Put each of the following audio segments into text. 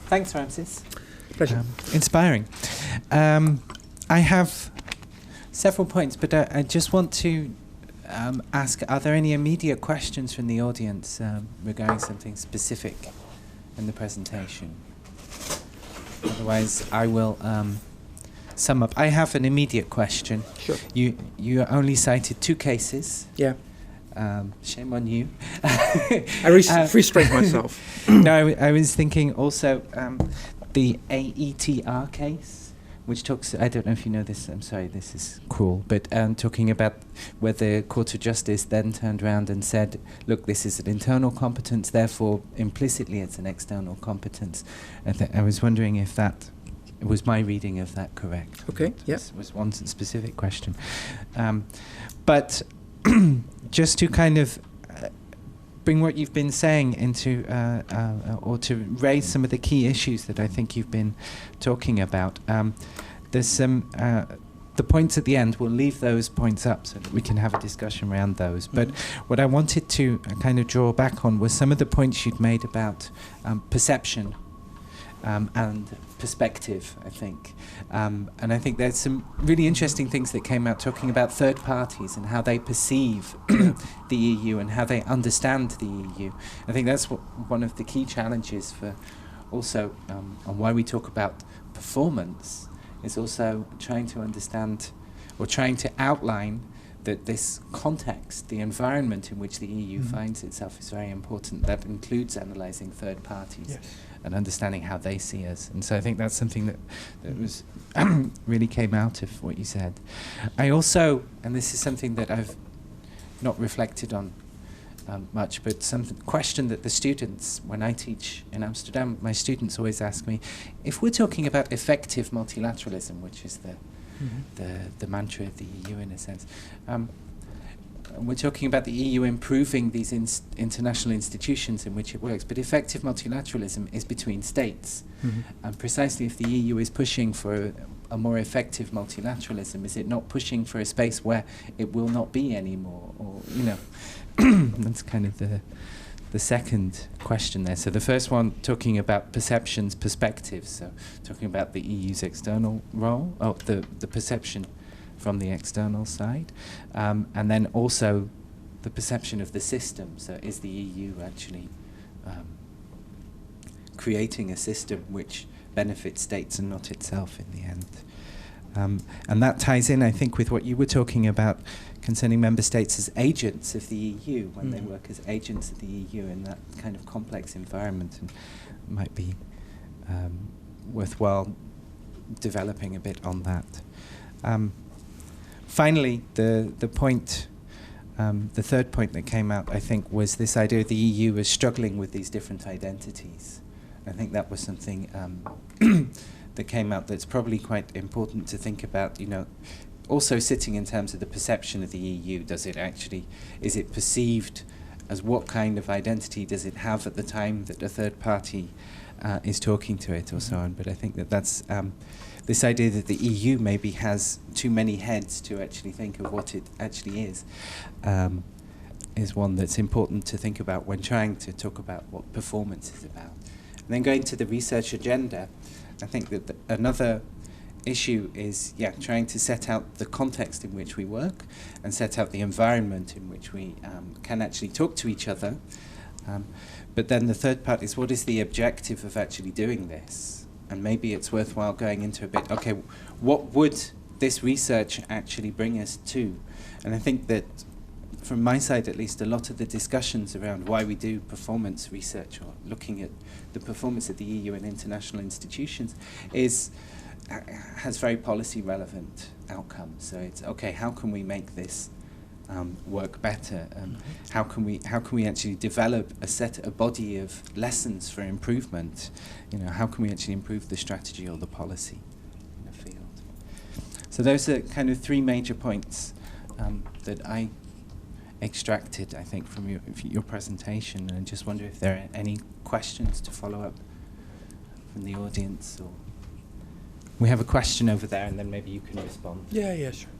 Thanks, Ramses. Pleasure. Inspiring. I have several points, but I just want to ask, are there any immediate questions from the audience regarding something specific in the presentation? Otherwise, I will sum up. I have an immediate question. Sure. You only cited 2 cases. Yeah. Shame on you. I restrained myself. No, I was thinking also the AETR case, which talks, I don't know if you know this, I'm sorry, this is cruel, but talking about where the Court of Justice then turned around and said, look, this is an internal competence, therefore implicitly it's an external competence. I was wondering if that was my reading of that correct. Okay, yeah. This was one specific question. But just to kind of bring what you've been saying into, or to raise some of the key issues that I think you've been talking about. There's some, the points at the end, we'll leave those points up so that we can have a discussion around those. But what I wanted to kind of draw back on was some of the points you'd made about perception and perspective, I think. And I think there's some really interesting things that came out talking about third parties and how they perceive the EU and how they understand the EU. I think that's one of the key challenges for also on why we talk about performance, is also trying to understand or trying to outline that this context, the environment in which the EU finds itself, is very important. That includes analysing third parties and understanding how they see us. And so I think that's something that was really came out of what you said. I also, and this is something that I've not reflected on much, but some question that the students, when I teach in Amsterdam, my students always ask me, if we're talking about effective multilateralism, which is the mantra of the EU in a sense, we're talking about the EU improving these international institutions in which it works, but effective multilateralism is between states. And precisely if the EU is pushing for a more effective multilateralism, is it not pushing for a space where it will not be anymore? Or, you know, that's kind of the second question there. So the first one, talking about perceptions, perspectives, so talking about the EU's external role, the perception from the external side, and then also the perception of the system. So is the EU actually creating a system which benefits states and not itself in the end? And that ties in, I think, with what you were talking about concerning member states as agents of the EU, when they work as agents of the EU in that kind of complex environment, and might be worthwhile developing a bit on that. Finally, the point, the third point that came out, I think, was this idea of the EU as struggling with these different identities. I think that was something that came out that's probably quite important to think about, you know, also sitting in terms of the perception of the EU. Does it actually, is it perceived as what kind of identity does it have at the time that a third party is talking to it or so on? But I think that that's this idea that the EU maybe has too many heads to actually think of what it actually is one that's important to think about when trying to talk about what performance is about. And then going to the research agenda, I think that another issue is, trying to set out the context in which we work and set out the environment in which we can actually talk to each other. But then the third part is, what is the objective of actually doing this? And maybe it's worthwhile going into a bit, okay, what would this research actually bring us to? And I think that, from my side at least, a lot of the discussions around why we do performance research or looking at the performance of the EU and international institutions has very policy relevant outcomes. So it's, okay, how can we make this work better? How can we actually develop a body of lessons for improvement? You know, how can we actually improve the strategy or the policy in the field? So those are kind of 3 major points that I extracted, I think, from your presentation, and I just wonder if there are any questions to follow up from the audience. Or we have a question over there, and then maybe you can respond. Yeah, sure.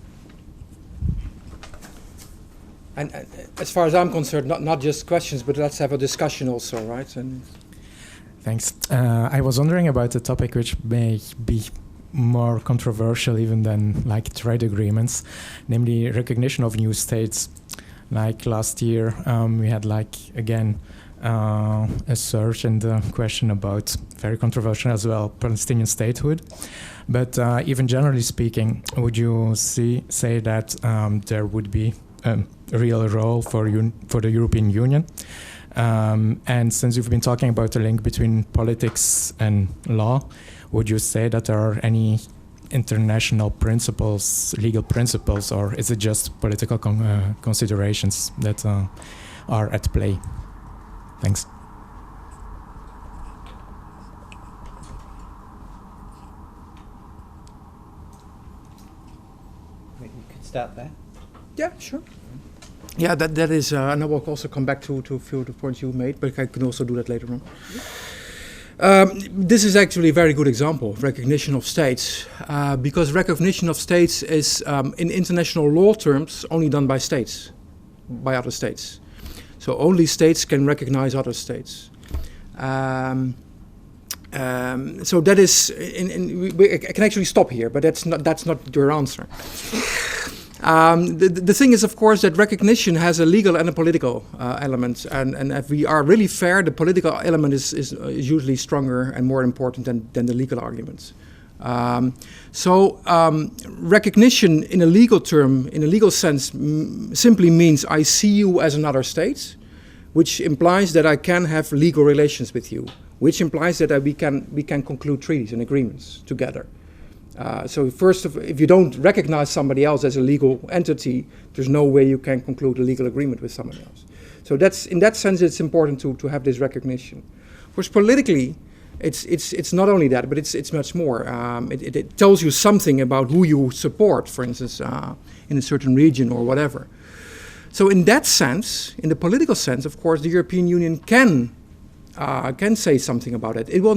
And as far as I'm concerned, not just questions, but let's have a discussion also, right? And thanks. I was wondering about a topic which may be more controversial even than like trade agreements, namely recognition of new states. Like last year, we had again a search and a question about, very controversial as well, Palestinian statehood. But even generally speaking, would you say that there would be a real role for the European Union? And since you've been talking about the link between politics and law, would you say that there are any international principles, legal principles, or is it just political considerations that are at play? Thanks. You could start there. Yeah, sure. Yeah, that is, and I will also come back to a few of the points you made, but I can also do that later on. This is actually a very good example of recognition of states, because recognition of states is, in international law terms, only done by states, by other states. So only states can recognize other states. So that is, I can actually stop here, but that's not your answer. The thing is, of course, that recognition has a legal and a political element, and if we are really fair, the political element is usually stronger and more important than the legal arguments. So recognition in a legal term, in a legal sense, simply means I see you as another state, which implies that I can have legal relations with you, which implies that we can conclude treaties and agreements together. So first, if you don't recognize somebody else as a legal entity, there's no way you can conclude a legal agreement with somebody else. So that's, in that sense, it's important to have this recognition. Of course, politically, it's not only that, but it's much more. It tells you something about who you support, for instance, in a certain region or whatever. So in that sense, in the political sense, of course, the European Union can say something about it. It will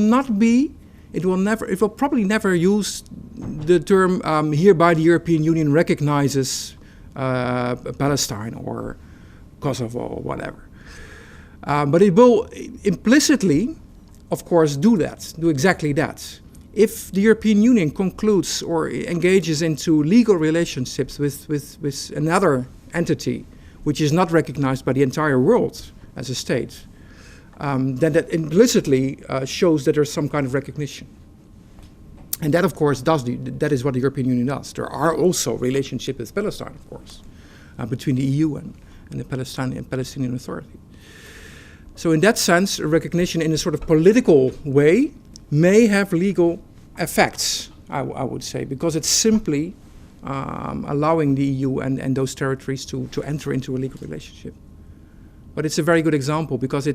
probably never use the term hereby the European Union recognizes Palestine or Kosovo or whatever. But it will implicitly, of course, do exactly that. If the European Union concludes or engages into legal relationships with another entity which is not recognized by the entire world as a state, then that implicitly shows that there's some kind of recognition. And that, of course, that is what the European Union does. There are also relationships with Palestine, of course, between the EU and the Palestinian Authority. So in that sense, a recognition in a sort of political way may have legal effects, I would say, because it's simply allowing the EU and those territories to enter into a legal relationship. But it's a very good example because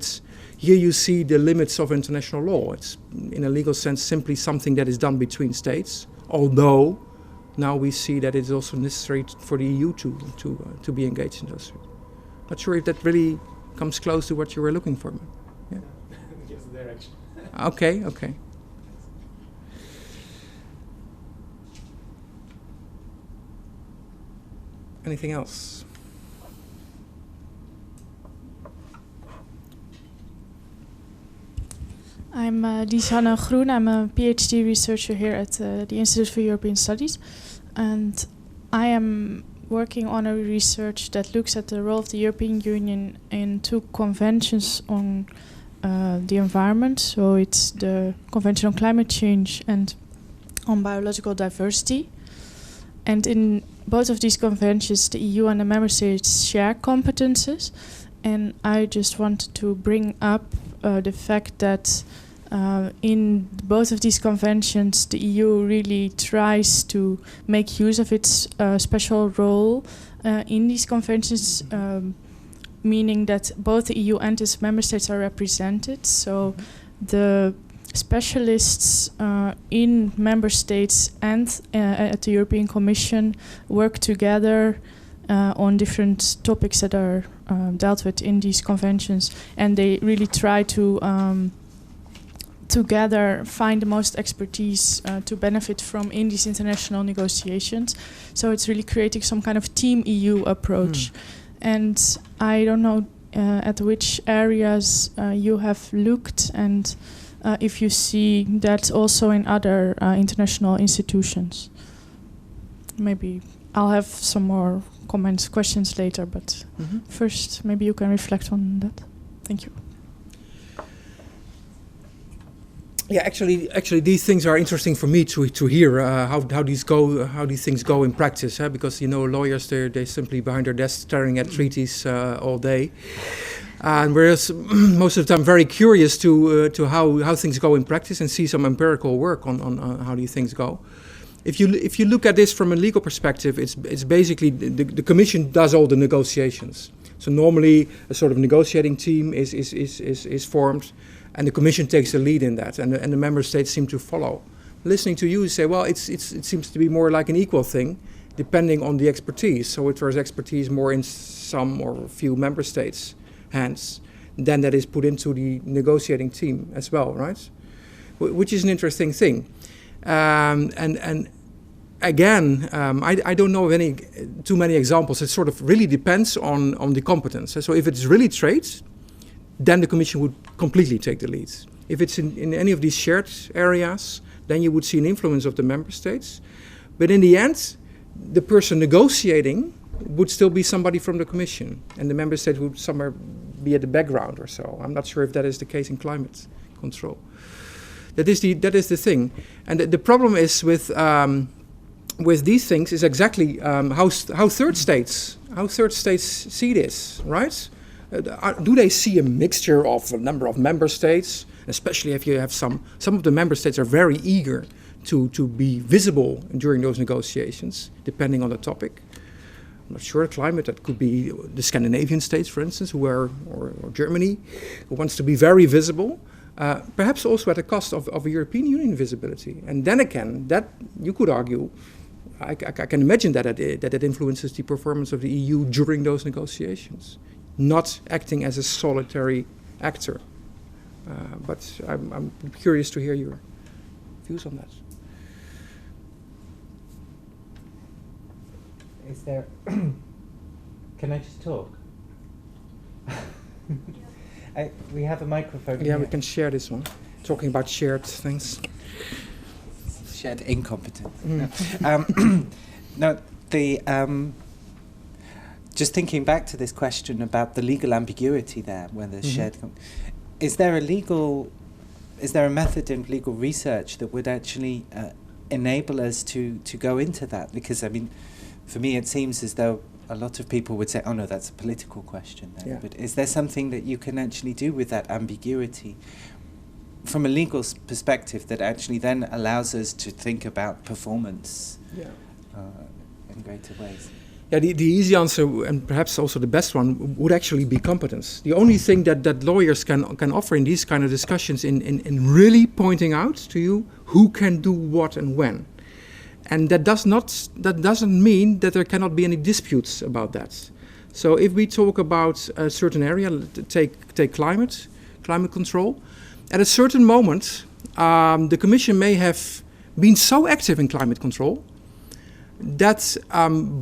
here you see the limits of international law. It's, in a legal sense, simply something that is done between states, although now we see that it's also necessary for the EU to be engaged in those. Not sure if that really comes close to what you were looking for. Yeah. Yes, direction. Okay. Anything else? I'm Lisanne Groen. I'm a PhD researcher here at the Institute for European Studies, and I am working on a research that looks at the role of the European Union in two conventions on the environment. So it's the Convention on Climate Change and on Biological Diversity. And in both of these conventions, the EU and the member states share competences. And I just wanted to bring up the fact that in both of these conventions, the EU really tries to make use of its special role in these conventions, meaning that both the EU and its member states are represented. So the specialists in member states and at the European Commission work together on different topics that are dealt with in these conventions, and they really try to together find the most expertise to benefit from in these international negotiations. So it's really creating some kind of team EU approach. And I don't know at which areas you have looked and if you see that also in other international institutions. Maybe I'll have some more comments, questions later, but first maybe you can reflect on that. Thank you. Yeah, actually, these things are interesting for me to hear how these things go in practice. Because lawyers they simply behind their desk staring at treaties all day, and we're most of the time very curious to how things go in practice and see some empirical work on how these things go. If you look at this from a legal perspective, it's basically the Commission does all the negotiations. So normally a sort of negotiating team is formed. And the Commission takes the lead in that, and the member states seem to follow. Listening to you say, well, it seems to be more like an equal thing, depending on the expertise. So if there's expertise more in some or a few member states' hands, then that is put into the negotiating team as well, right? Which is an interesting thing. And again, I don't know of too many examples. It sort of really depends on the competence. So if it's really trade, then the Commission would completely take the lead. If it's in any of these shared areas, then you would see an influence of the member states. But in the end, the person negotiating would still be somebody from the Commission, and the member states would somewhere be at the background or so. I'm not sure if that is the case in climate control. That is the thing. And the problem is with these things is exactly how third states see this, right? Do they see a mixture of a number of member states, especially if you have some of the member states are very eager to be visible during those negotiations, depending on the topic. I'm not sure, climate, that could be the Scandinavian states, for instance, or Germany, who wants to be very visible, perhaps also at the cost of a European Union visibility. And then again, that you could argue, I can imagine that influences the performance of the EU during those negotiations, not acting as a solitary actor. But I'm curious to hear your views on that. Is there... Can I just talk? We have a microphone Yeah, here. We can share this one. Talking about shared things. Shared incompetence. No, just thinking back to this question about the legal ambiguity there, whether shared... Is there a method in legal research that would actually enable us to go into that? Because, I mean, for me it seems as though a lot of people would say, oh no, that's a political question then. Yeah. But is there something that you can actually do with that ambiguity from a legal perspective that actually then allows us to think about performance in greater ways? Yeah, the easy answer, and perhaps also the best one, would actually be competence. The only thing that lawyers can offer in these kind of discussions in really pointing out to you who can do what and when. And that doesn't mean that there cannot be any disputes about that. So if we talk about a certain area, take climate control, at a certain moment, the Commission may have been so active in climate control that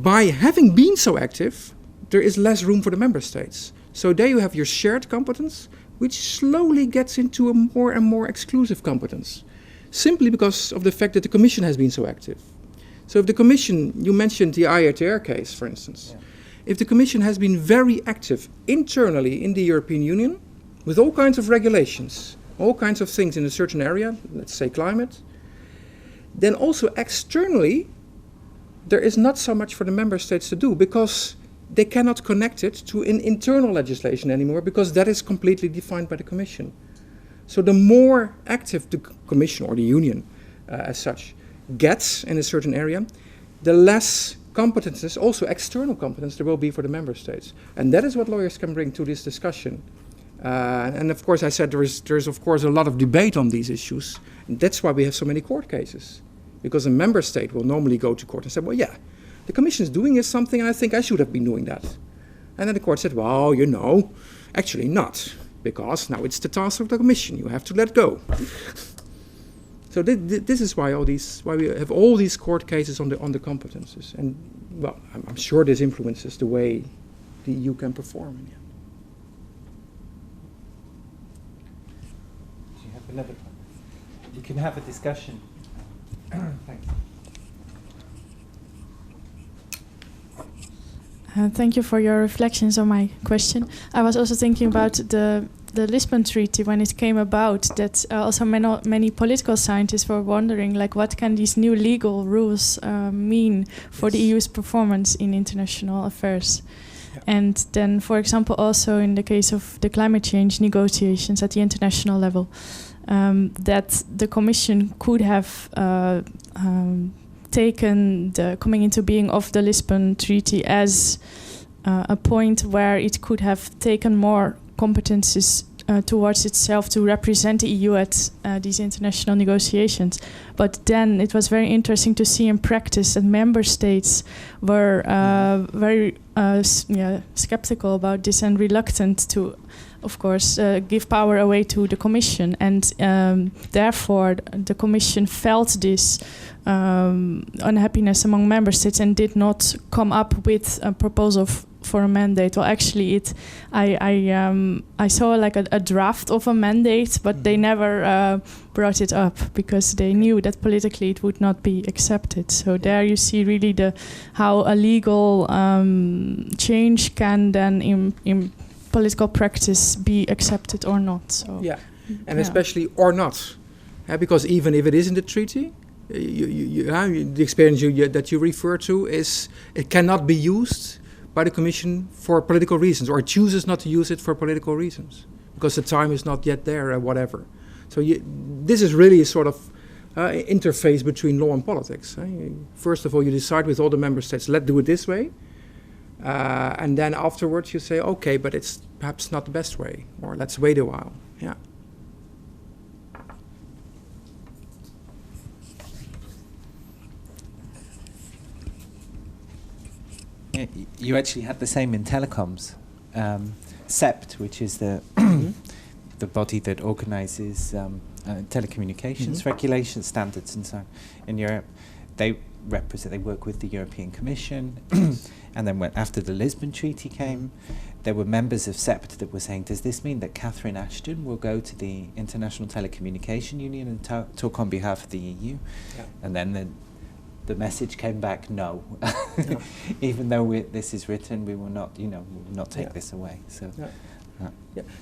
by having been so active, there is less room for the member states. So there you have your shared competence, which slowly gets into a more and more exclusive competence, simply because of the fact that the Commission has been so active. So if the Commission, you mentioned the IATR case, for instance, if the Commission has been very active internally in the European Union, with all kinds of regulations, all kinds of things in a certain area, let's say climate, then also externally, there is not so much for the member states to do because they cannot connect it to an internal legislation anymore because that is completely defined by the Commission. So the more active the Commission or the Union as such gets in a certain area, the less competences, also external competence, there will be for the member states. And that is what lawyers can bring to this discussion. And of course, I said there's of course a lot of debate on these issues. And that's why we have so many court cases. Because a member state will normally go to court and say, well, yeah, the Commission is doing something and I think I should have been doing that. And then the court said, well, actually not. Because now it's the task of the Commission. You have to let go. So this is why we have all these court cases on the competences. And, well, I'm sure this influences the way the EU can perform. Do you have another point? You can have a discussion. Thanks. Thank you for your reflections on my question. I was also thinking about the Lisbon Treaty when it came about. That also many political scientists were wondering, like, what can these new legal rules mean for the EU's performance in international affairs? Yeah. And then, for example, also in the case of the climate change negotiations at the international level, that the Commission could have taken the coming into being of the Lisbon Treaty as a point where it could have taken more competences towards itself to represent the EU at these international negotiations. But then it was very interesting to see in practice that member states were very skeptical about this and reluctant to, of course, give power away to the Commission. And therefore, the Commission felt this unhappiness among member states and did not come up with a proposal for a mandate. Well, actually, I saw like a draft of a mandate, but they never brought it up because they knew that politically it would not be accepted. So there you see really how a legal change can then in political practice be accepted or not. So and especially or not, because even if it is in the treaty, the experience that you refer to is it cannot be used by the Commission for political reasons, or it chooses not to use it for political reasons because the time is not yet there or whatever. So this is really a sort of interface between law and politics. First of all, you decide with all the member states, let's do it this way. And then afterwards you say, okay, but it's perhaps not the best way, or let's wait a while. Yeah. You actually had the same in telecoms. CEPT, which is the the body that organizes telecommunications regulation standards and so on in Europe, they work with the European Commission. And then after the Lisbon Treaty came, there were members of CEPT that were saying, does this mean that Catherine Ashton will go to the International Telecommunication Union and talk on behalf of the EU? Yeah. And then the message came back, no. Even though this is written, we will not take this away. So,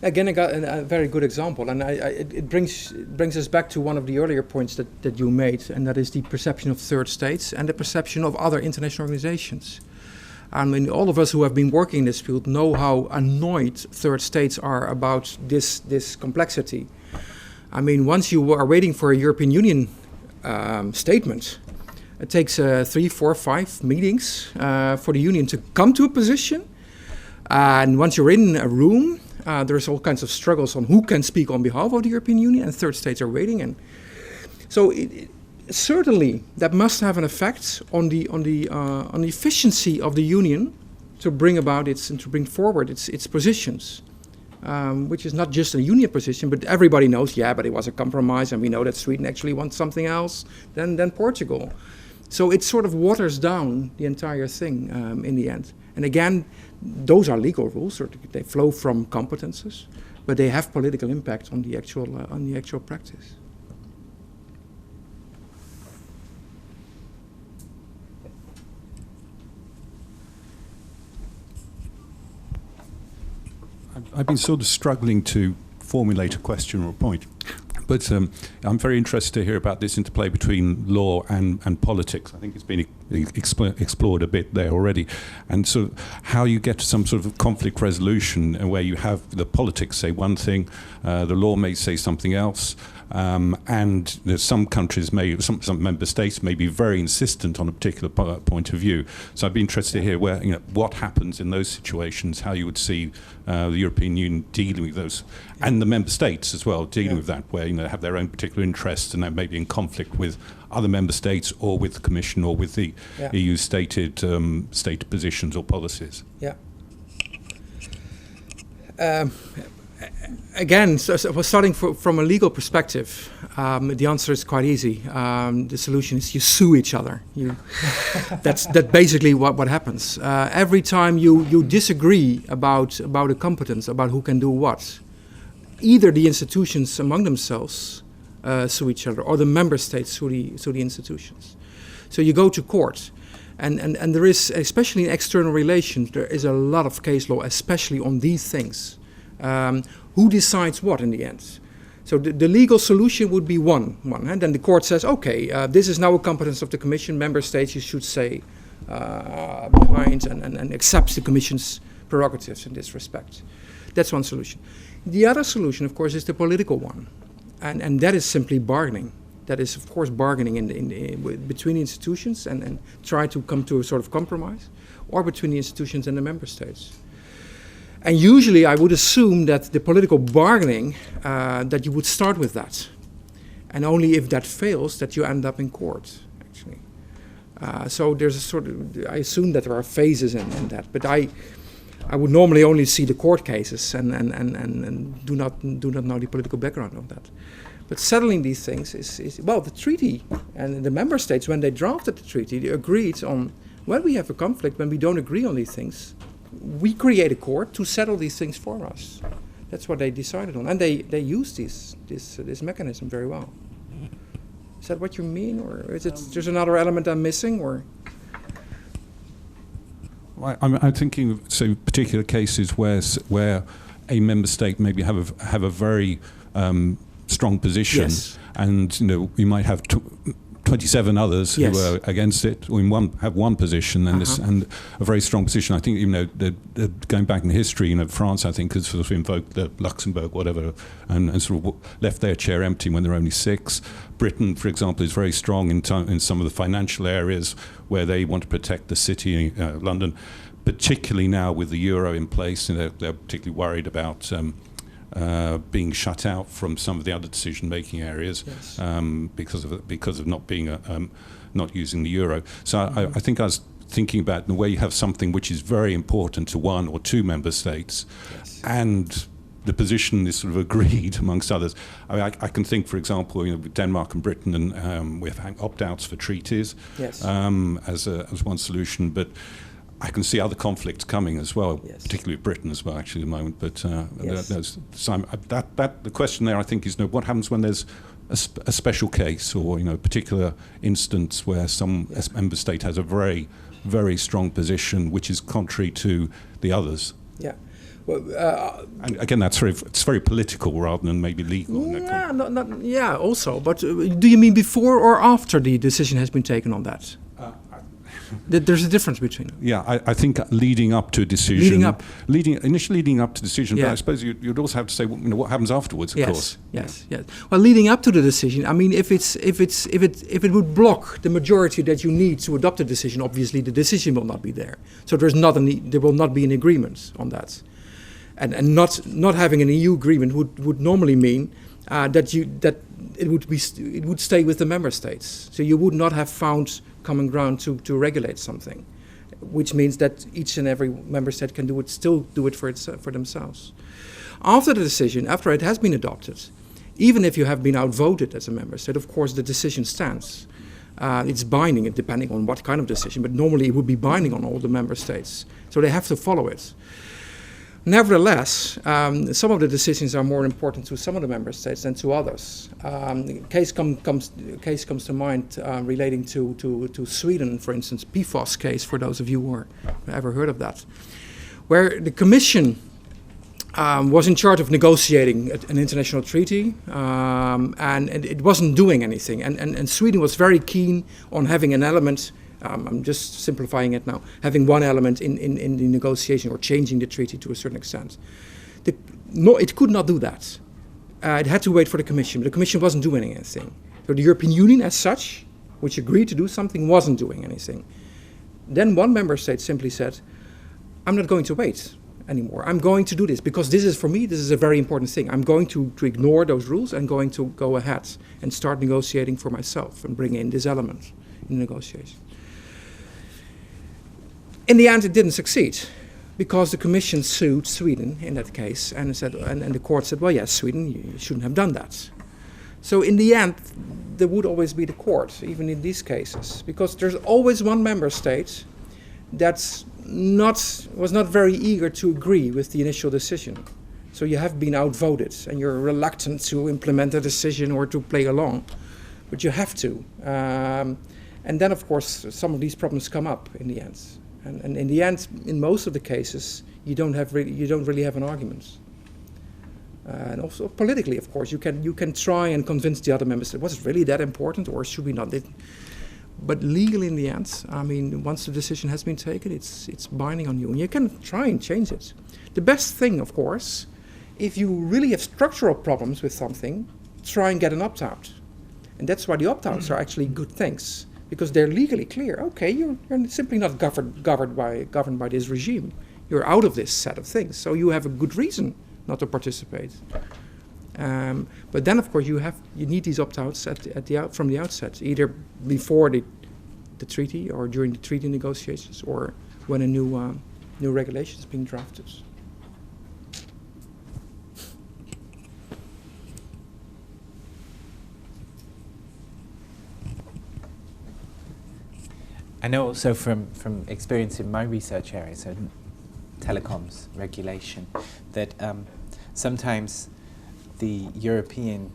Again, I got a very good example, and it brings us back to one of the earlier points that you made, and that is the perception of third states and the perception of other international organizations. I mean, all of us who have been working in this field know how annoyed third states are about this complexity. I mean, once you are waiting for a European Union statement, it takes 3, 4, 5 meetings for the Union to come to a position. And once you're in a room, there's all kinds of struggles on who can speak on behalf of the European Union, and third states are waiting. And so certainly that must have an effect on the efficiency of the Union to bring about and to bring forward its positions, which is not just a Union position, but everybody knows, but it was a compromise, and we know that Sweden actually wants something else than Portugal. So it sort of waters down the entire thing in the end. And again, those are legal rules, or they flow from competences, but they have political impact on the actual practice. I've been sort of struggling to formulate a question or a point. But I'm very interested to hear about this interplay between law and politics. I think it's been explored a bit there already. And so how you get to some sort of conflict resolution where you have the politics say one thing, the law may say something else, and some countries some member states may be very insistent on a particular point of view. So I'd be interested to hear what happens in those situations, how you would see the European Union dealing with those, and the member states as well dealing with that, where have their own particular interests and that may be in conflict with other member states or with the Commission or with the EU stated positions or policies. Yeah. Again, so we're starting from a legal perspective. The answer is quite easy. The solution is you sue each other. That's basically what happens. Every time you disagree about a competence, about who can do what, either the institutions among themselves sue each other, or the member states sue the institutions. So you go to court. And there is, especially in external relations, there is a lot of case law, especially on these things. Who decides what in the end? So the legal solution would be one, and then the court says, okay, this is now a competence of the Commission. Member states, you should say, behind and accepts the Commission's prerogatives in this respect. That's one solution. The other solution, of course, is the political one, and that is simply bargaining. That is, of course, bargaining between the institutions and try to come to a sort of compromise, or between the institutions and the member states. And usually I would assume that the political bargaining, that you would start with that. And only if that fails that you end up in court, actually. So there's a sort of, I assume that there are phases in that, but I would normally only see the court cases and do not know the political background of that. But settling these things is well, the treaty and the member states, when they drafted the treaty, they agreed on, when we have a conflict, when we don't agree on these things, we create a court to settle these things for us. That's what they decided on. And they use this mechanism very well. Is that what you mean? Or is it there's another element I'm missing? Or I'm thinking of particular cases where a member state maybe have a very strong position, yes. And we might have 27 others, yes, who are against it, or have one position and and a very strong position. I think going back in history, France I think has sort of invoked the Luxembourg whatever and sort of left their chair empty when there were only 6. Britain, for example, is very strong in some of the financial areas where they want to protect the city, London, particularly now with the euro in place, and they're particularly worried about being shut out from some of the other decision-making areas, yes, because of not using the euro. So I think I was thinking about the way you have something which is very important to 1 or 2 member states, yes, and the position is sort of agreed amongst others. I mean, I can think, for example, with Denmark and Britain, and we're having opt-outs for treaties, yes, as one solution, but I can see other conflicts coming as well, yes, particularly with Britain as well, actually, at the moment. But yes, the question there, I think, is what happens when there's a special case or a particular instance where some member state has a very, very strong position which is contrary to the others. Yeah. Well, and again, it's very political rather than maybe legal. Yeah, also. But do you mean before or after the decision has been taken on that? There's a difference between them. Yeah, I think leading up to a decision. Initially leading up to decision, yeah, but I suppose you'd also have to say, what happens afterwards, of course. Yes. Well, leading up to the decision, I mean, if it would block the majority that you need to adopt a decision, obviously the decision will not be there. So there will not be an agreement on that. And not having an EU agreement would normally mean that it would stay with the member states. So you would not have found common ground to regulate something, which means that each and every member state can still do it for themselves. After the decision, after it has been adopted, even if you have been outvoted as a member state, of course the decision stands. It's binding, depending on what kind of decision, but normally it would be binding on all the member states. So they have to follow it. Nevertheless, some of the decisions are more important to some of the member states than to others. Case comes to mind relating to Sweden, for instance, PFOS case, for those of you who have ever heard of that, where the Commission was in charge of negotiating an international treaty, and it wasn't doing anything. And Sweden was very keen on having an element, I'm just simplifying it now, having one element in the negotiation or changing the treaty to a certain extent. It could not do that. It had to wait for the Commission. The Commission wasn't doing anything. So the European Union as such, which agreed to do something, wasn't doing anything. Then one member state simply said, I'm not going to wait anymore. I'm going to do this because this is a very important thing. I'm going to ignore those rules and going to go ahead and start negotiating for myself and bring in this element in the negotiation. In the end, it didn't succeed because the Commission sued Sweden in that case and the court said, well, yes, Sweden, you shouldn't have done that. So in the end, there would always be the court, even in these cases, because there's always one member state that was not very eager to agree with the initial decision. So you have been outvoted, and you're reluctant to implement a decision or to play along, but you have to. And then, of course, some of these problems come up in the end. And in the end, in most of the cases, you don't really have an argument. And also politically, of course, you can try and convince the other member states, was it really that important, or should we not? But legally, in the end, I mean, once the decision has been taken, it's binding on you, and you can try and change it. The best thing, of course, if you really have structural problems with something, try and get an opt-out. And that's why the opt-outs are actually good things, because they're legally clear. Okay, you're simply not governed by this regime. You're out of this set of things, so you have a good reason not to participate. But then, of course, you need these opt-outs from the outset, either before the treaty or during the treaty negotiations, or when a new regulation is being drafted. I know also from experience in my research area, so telecoms regulation, that sometimes the European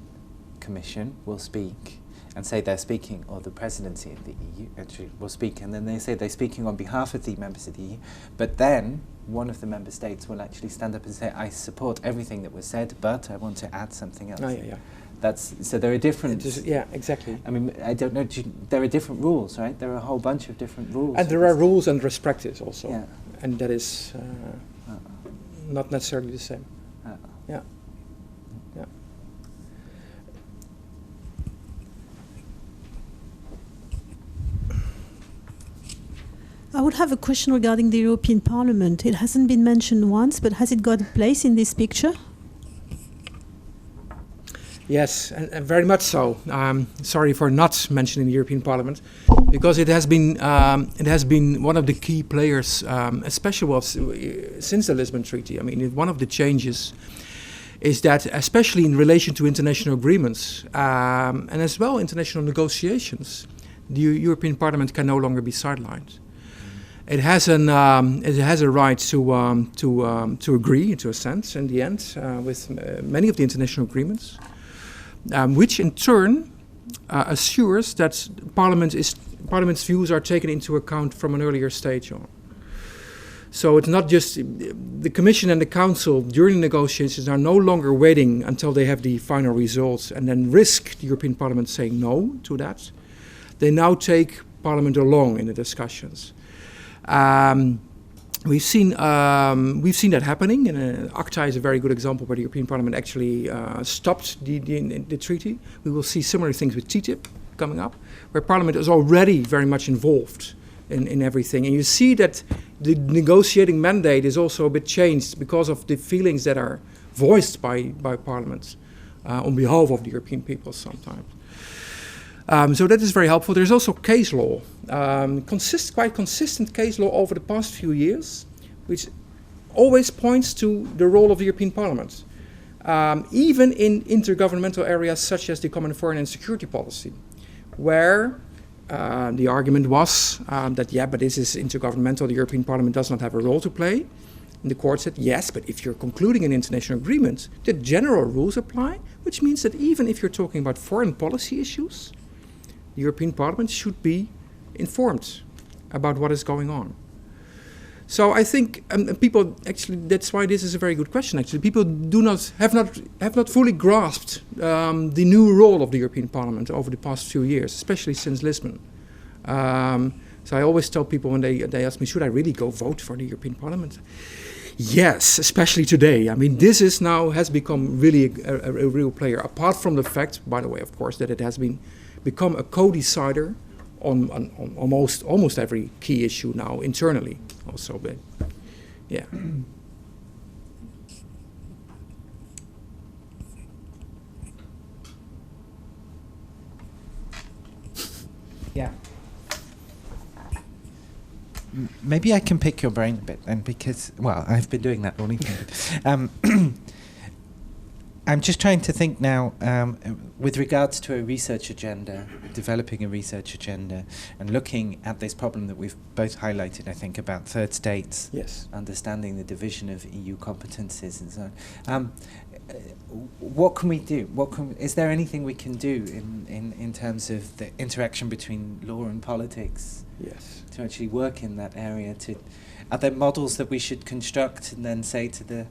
Commission will speak and say they're speaking, or the presidency of the EU actually will speak, and then they say they're speaking on behalf of the members of the EU, but then one of the member states will actually stand up and say, I support everything that was said, but I want to add something else. Oh, yeah. So there are different... Yeah, exactly. I mean, I don't know, there are different rules, right? There are a whole bunch of different rules. And there are rules and best practice also. Yeah. And that is not necessarily the same. Yeah. Yeah. I would have a question regarding the European Parliament. It hasn't been mentioned once, but has it got a place in this picture? Yes, and very much so. Sorry for not mentioning the European Parliament, because it has been one of the key players, especially since the Lisbon Treaty. I mean, one of the changes is that, especially in relation to international agreements and as well international negotiations, the European Parliament can no longer be sidelined. It has a right to agree, to assent in the end with many of the international agreements. Which in turn assures that Parliament's views are taken into account from an earlier stage on. So it's not just the Commission and the Council during negotiations are no longer waiting until they have the final results and then risk the European Parliament saying no to that. They now take Parliament along in the discussions. We've seen that happening, and ACTA is a very good example where the European Parliament actually stopped the treaty. We will see similar things with TTIP coming up, where Parliament is already very much involved in everything. And you see that the negotiating mandate is also a bit changed because of the feelings that are voiced by Parliament on behalf of the European people sometimes. So that is very helpful. There's also case law, quite consistent case law over the past few years, which always points to the role of the European Parliament, even in intergovernmental areas such as the common foreign and security policy, where the argument was that, but this is intergovernmental, the European Parliament does not have a role to play. And the court said, yes, but if you're concluding an international agreement, the general rules apply, which means that even if you're talking about foreign policy issues, the European Parliament should be informed about what is going on. So I think people actually, that's why this is a very good question. Actually, people have not fully grasped the new role of the European Parliament over the past few years, especially since Lisbon. So I always tell people when they ask me, should I really go vote for the European Parliament? Yes, especially today. I mean, this has become really a real player. Apart from the fact, by the way, of course, that it has become a co-decider on almost every key issue now internally also, but yeah. Yeah. Maybe I can pick your brain a bit then, because, well, I've been doing that all evening. I'm just trying to think now, with regards to a research agenda, developing a research agenda, and looking at this problem that we've both highlighted, I think, about third states, Yes. understanding the division of EU competences and so on. What can we do? Is there anything we can do in terms of the interaction between law and politics Yes. to actually work in that area? Are there models that we should construct and then say to the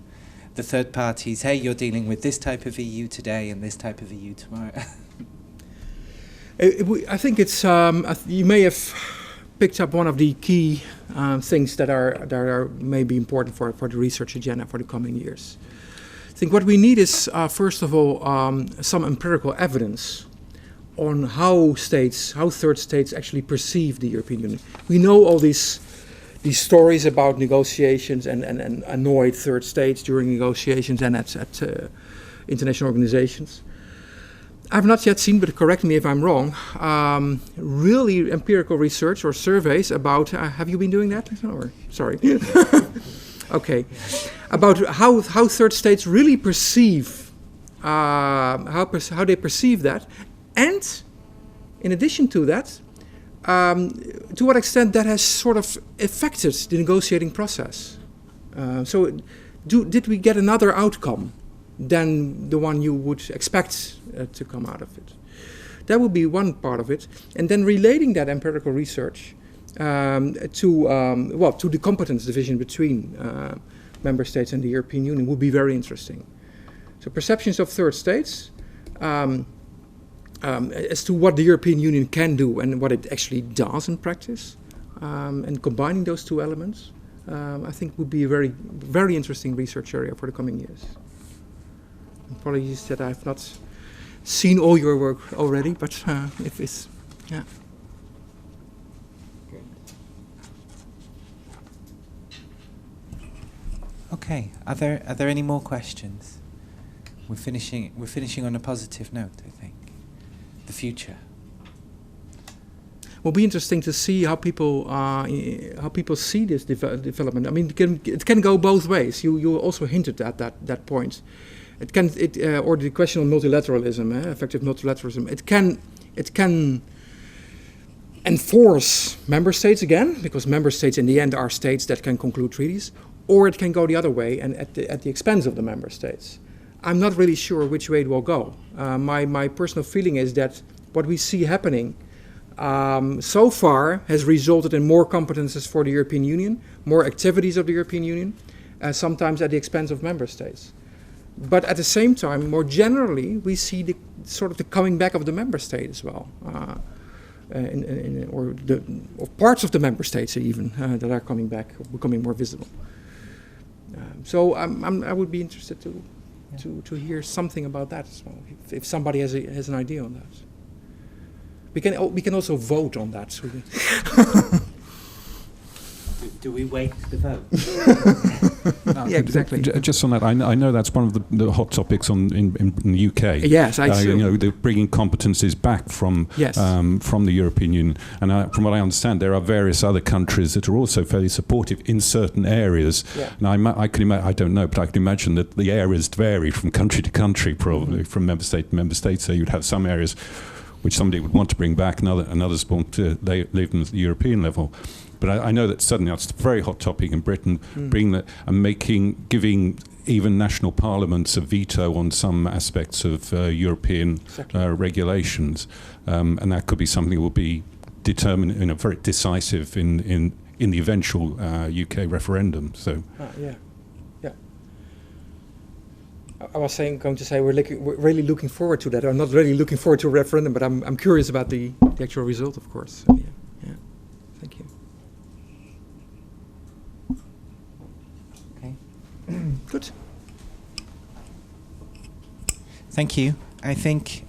third parties, hey, you're dealing with this type of EU today and this type of EU tomorrow? I think it's, you may have picked up one of the key things that are maybe important for the research agenda for the coming years. I think what we need is, first of all, some empirical evidence on how third states actually perceive the European Union. We know all these stories about negotiations and annoyed third states during negotiations and at international organizations. I've not yet seen, but correct me if I'm wrong, really empirical research or surveys about, have you been doing that? Or, sorry. Okay. About how third states really perceive, how they perceive that. And in addition to that, to what extent that has sort of affected the negotiating process. So did we get another outcome than the one you would expect to come out of it? That would be one part of it. And then relating that empirical research to the competence division between member states and the European Union would be very interesting. So perceptions of third states, as to what the European Union can do and what it actually does in practice, and combining those two elements, I think would be a very, very interesting research area for the coming years. Apologies that I've not seen all your work already, but if it's, yeah. Okay. Are there any more questions? We're finishing on a positive note, I think. The future. Will be interesting to see how people see this development. I mean, it can go both ways. You also hinted at that point. Or the question of multilateralism, effective multilateralism. It can enforce member states again, because member states in the end are states that can conclude treaties, or it can go the other way and at the expense of the member states. I'm not really sure which way it will go. My personal feeling is that what we see happening so far has resulted in more competences for the European Union, more activities of the European Union, sometimes at the expense of member states. But at the same time, more generally, we see the coming back of the member state as well, or parts of the member states even that are coming back, becoming more visible. So I would be interested to hear something about that as well, if somebody has an idea on that. We can also vote on that. So do we wait the vote? Yeah, exactly. Just on that, I know that's one of the hot topics in the UK. Yes, I see. They're bringing competencies back from the European Union, and from what I understand, there are various other countries that are also fairly supportive in certain areas. Yeah. And I don't know, but I can imagine that the areas vary from country to country, probably from member state to member state. So you'd have some areas which somebody would want to bring back, and others want to leave them at the European level. But I know that suddenly that's a very hot topic in Britain, bringing that and giving even national parliaments a veto on some aspects of European regulations, and that could be something that will be determined, very decisive in the eventual UK referendum. So. Yeah. I was going to say we're really looking forward to that. I'm not really looking forward to a referendum, but I'm curious about the actual result, of course. So, yeah. Thank you. Okay. Good. Thank you. I think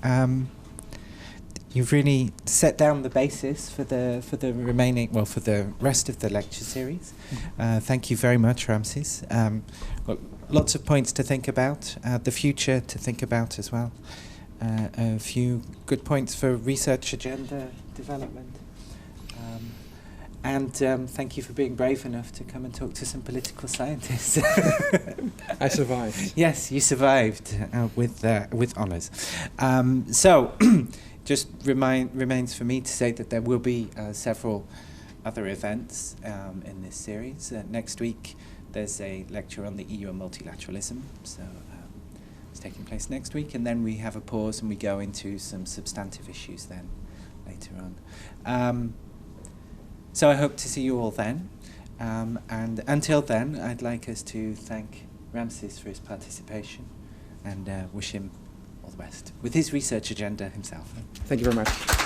you've really set down the basis for the rest of the lecture series. Thank you very much, Ramses. Lots of points to think about, the future to think about as well. A few good points for research agenda development. And thank you for being brave enough to come and talk to some political scientists. I survived. Yes, you survived with honours. So, just remains for me to say that there will be several other events in this series. Next week, there's a lecture on the EU and multilateralism. So, it's taking place next week, and then we have a pause and we go into some substantive issues then later on. So I hope to see you all then. And until then, I'd like us to thank Ramses for his participation and wish him all the best with his research agenda himself. Thank you very much.